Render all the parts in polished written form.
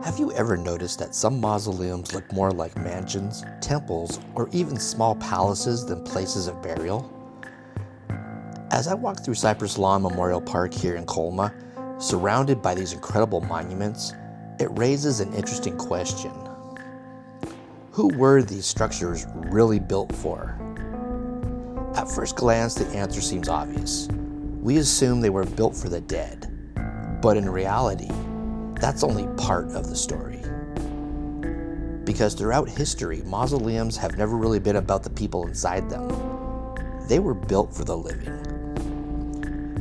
Have you ever noticed that some mausoleums look more like mansions, temples, or even small palaces than places of burial? As I walk through Cypress Lawn Memorial Park here in Colma, surrounded by these incredible monuments, it raises an interesting question. Who were these structures really built for? At first glance, the answer seems obvious. We assume they were built for the dead, but in reality, that's only part of the story. Because throughout history, mausoleums have never really been about the people inside them. They were built for the living.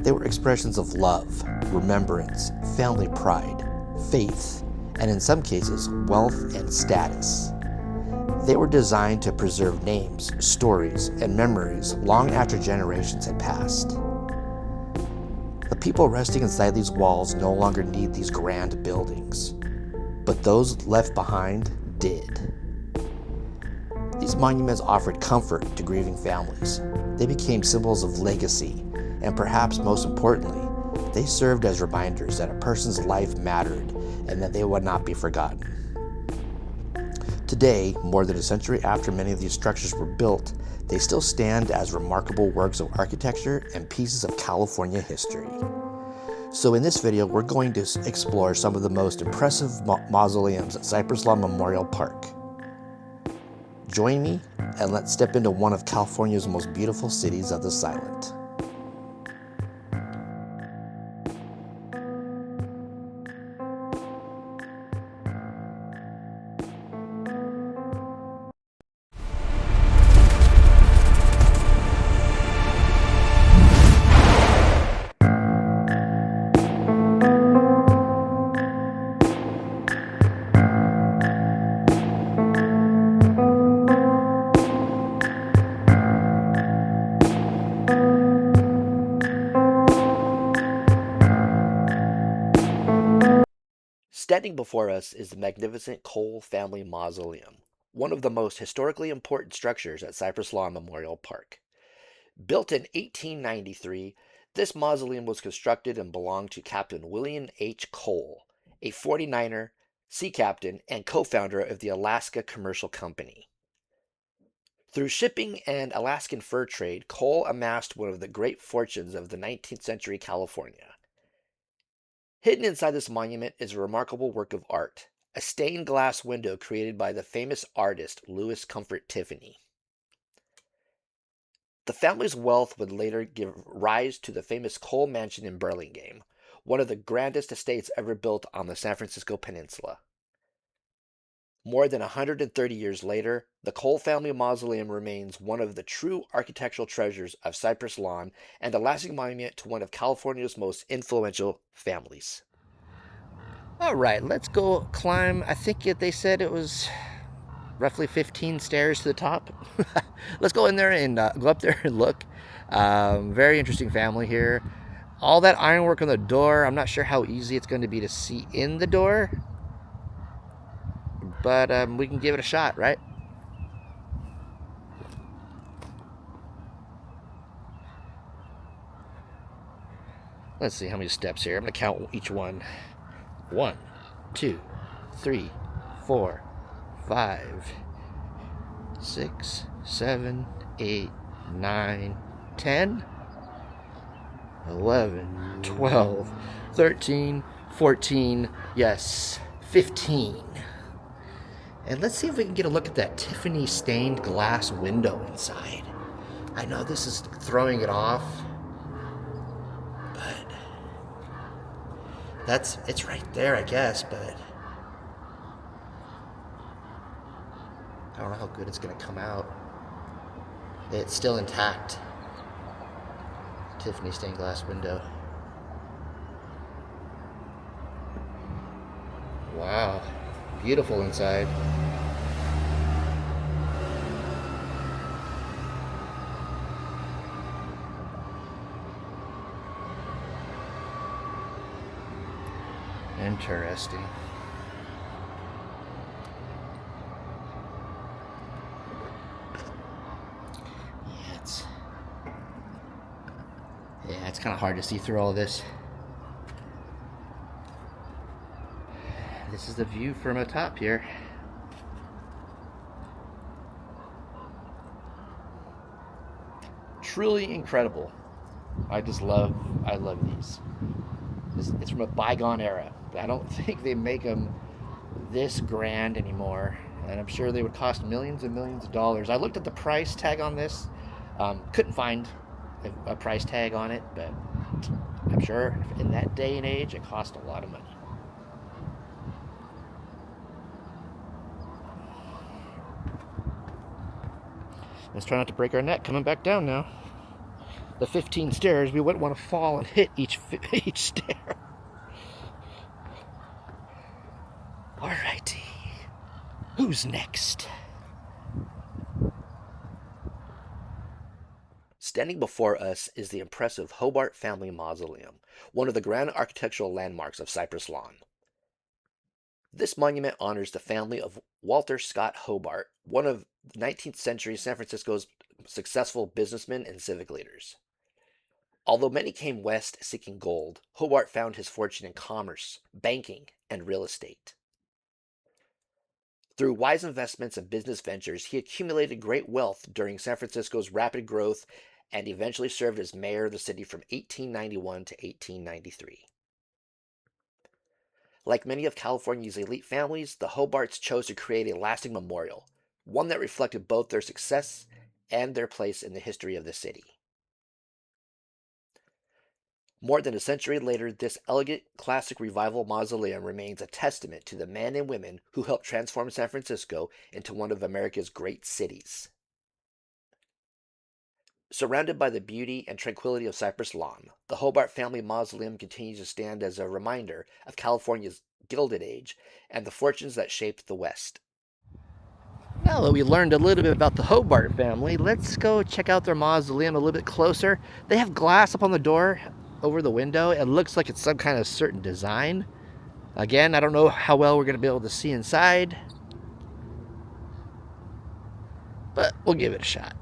They were expressions of love, remembrance, family pride, faith, and in some cases, wealth and status. They were designed to preserve names, stories, and memories long after generations had passed. The people resting inside these walls no longer need these grand buildings, but those left behind did. These monuments offered comfort to grieving families. They became symbols of legacy, and perhaps most importantly, they served as reminders that a person's life mattered and that they would not be forgotten. Today, more than a century after many of these structures were built, they still stand as remarkable works of architecture and pieces of California history. So in this video, we're going to explore some of the most impressive mausoleums at Cypress Lawn Memorial Park. Join me and let's step into one of California's most beautiful cities of the silent. Standing before us is the magnificent Cole Family Mausoleum, one of the most historically important structures at Cypress Lawn Memorial Park. Built in 1893, this mausoleum was constructed and belonged to Captain William H. Cole, a 49er, sea captain, and co-founder of the Alaska Commercial Company. Through shipping and Alaskan fur trade, Cole amassed one of the great fortunes of the 19th century California. Hidden inside this monument is a remarkable work of art, a stained glass window created by the famous artist Louis Comfort Tiffany. The family's wealth would later give rise to the famous Cole Mansion in Burlingame, one of the grandest estates ever built on the San Francisco Peninsula. More than 130 years later, the Cole Family Mausoleum remains one of the true architectural treasures of Cypress Lawn and a lasting monument to one of California's most influential families. All right, let's go climb. I think they said it was roughly 15 stairs to the top. Let's go in there and go up there and look. Very interesting family here. All that ironwork on the door. I'm not sure how easy it's going to be to see in the door, but we can give it a shot, right? Let's see how many steps here. I'm going to count each one. 1, 2, 3, 4, 5, 6, 7, 8, 9, 10, 11, 12, 13, 14, yes, 15. And let's see if we can get a look at that Tiffany stained glass window inside. I know this is throwing it off, but it's right there, I guess, but I don't know how good it's going to come out. It's still intact. Tiffany stained glass window. Wow. Beautiful inside. Interesting. It's kind of hard to see through all of this. This is the view from atop here. Truly incredible. I love these. It's from a bygone era. I don't think they make them this grand anymore, and I'm sure they would cost millions and millions of dollars. I looked at the price tag on this, couldn't find a price tag on it, but I'm sure in that day and age it cost a lot of money. Let's try not to break our neck coming back down now. The 15 stairs, we wouldn't want to fall and hit each stair. Alrighty, who's next? Standing before us is the impressive Hobart family mausoleum, one of the grand architectural landmarks of Cypress Lawn. This monument honors the family of Walter Scott Hobart, one of 19th century San Francisco's successful businessmen and civic leaders. Although many came west seeking gold, Hobart found his fortune in commerce, banking, and real estate. Through wise investments and business ventures, he accumulated great wealth during San Francisco's rapid growth and eventually served as mayor of the city from 1891 to 1893. Like many of California's elite families, the Hobarts chose to create a lasting memorial, one that reflected both their success and their place in the history of the city. More than a century later, this elegant classic revival mausoleum remains a testament to the men and women who helped transform San Francisco into one of America's great cities. Surrounded by the beauty and tranquility of Cypress Lawn, the Hobart Family Mausoleum continues to stand as a reminder of California's Gilded Age and the fortunes that shaped the West. Now that we learned a little bit about the Hobart family, let's go check out their mausoleum a little bit closer. They have glass up on the door over the window. It looks like it's some kind of certain design. Again, I don't know how well we're going to be able to see inside, but we'll give it a shot.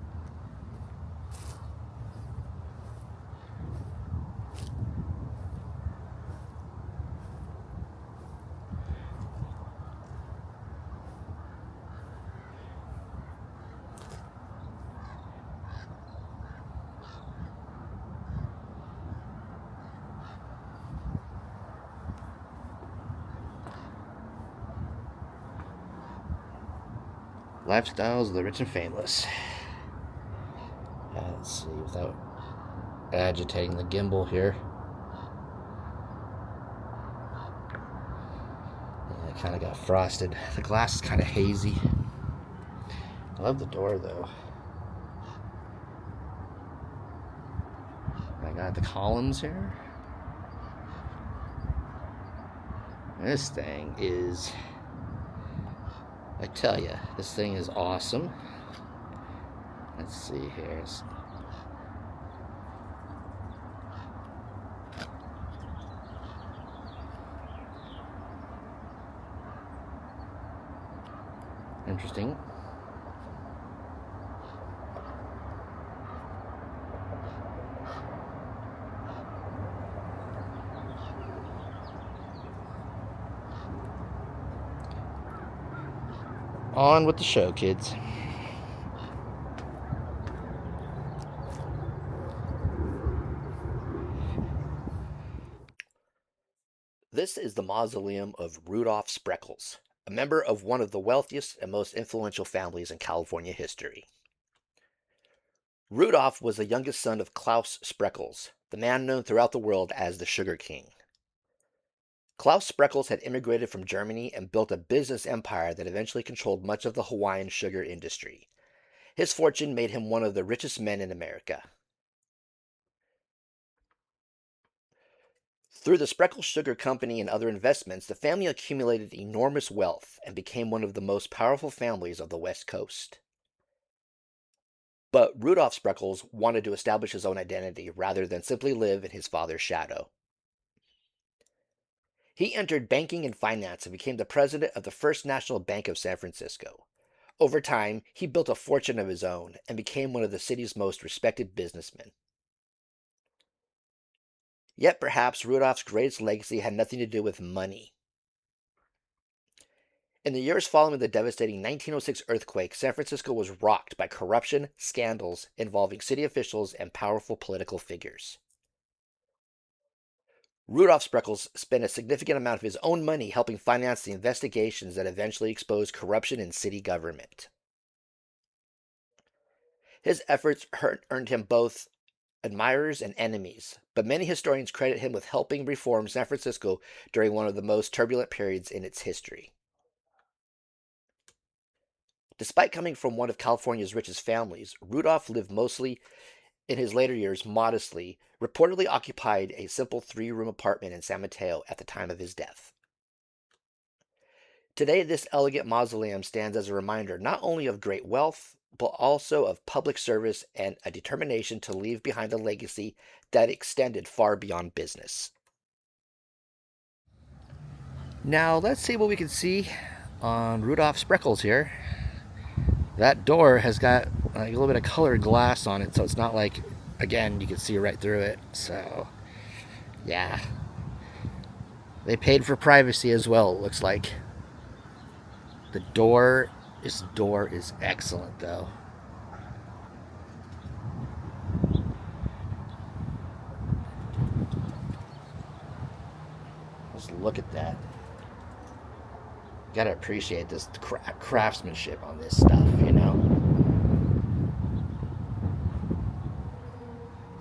Lifestyles of the rich and famous. Let's see, without agitating the gimbal here. Yeah, it kind of got frosted. The glass is kind of hazy. I love the door though. I got the columns here. This thing is, I tell you, this thing is awesome. Let's see here. Interesting. On with the show, kids. This is the mausoleum of Rudolph Spreckels, a member of one of the wealthiest and most influential families in California history. Rudolph was the youngest son of Klaus Spreckels, the man known throughout the world as the Sugar King. Klaus Spreckels had immigrated from Germany and built a business empire that eventually controlled much of the Hawaiian sugar industry. His fortune made him one of the richest men in America. Through the Spreckels Sugar Company and other investments, the family accumulated enormous wealth and became one of the most powerful families of the West Coast. But Rudolph Spreckels wanted to establish his own identity rather than simply live in his father's shadow. He entered banking and finance and became the president of the First National Bank of San Francisco. Over time, he built a fortune of his own and became one of the city's most respected businessmen. Yet perhaps Rudolph's greatest legacy had nothing to do with money. In the years following the devastating 1906 earthquake, San Francisco was rocked by corruption scandals involving city officials and powerful political figures. Rudolph Spreckles spent a significant amount of his own money helping finance the investigations that eventually exposed corruption in city government. His efforts earned him both admirers and enemies, but many historians credit him with helping reform San Francisco during one of the most turbulent periods in its history. Despite coming from one of California's richest families, Rudolph lived mostly in his later years modestly, reportedly occupied a simple 3-room apartment in San Mateo at the time of his death. Today, this elegant mausoleum stands as a reminder not only of great wealth, but also of public service and a determination to leave behind a legacy that extended far beyond business. Now, let's see what we can see on Rudolph Spreckles here. That door has got like a little bit of colored glass on it, so it's not like, again, you can see right through it. So, yeah. They paid for privacy as well, it looks like. This door is excellent, though. Just look at that. You gotta appreciate this craftsmanship on this stuff, you know?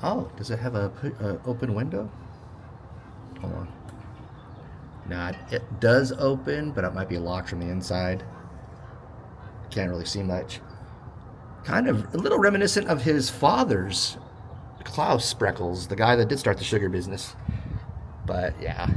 Oh, does it have a open window? Hold on. No, it does open, but it might be locked from the inside. Can't really see much. Kind of a little reminiscent of his father's, Klaus Spreckles, the guy that did start the sugar business. But yeah,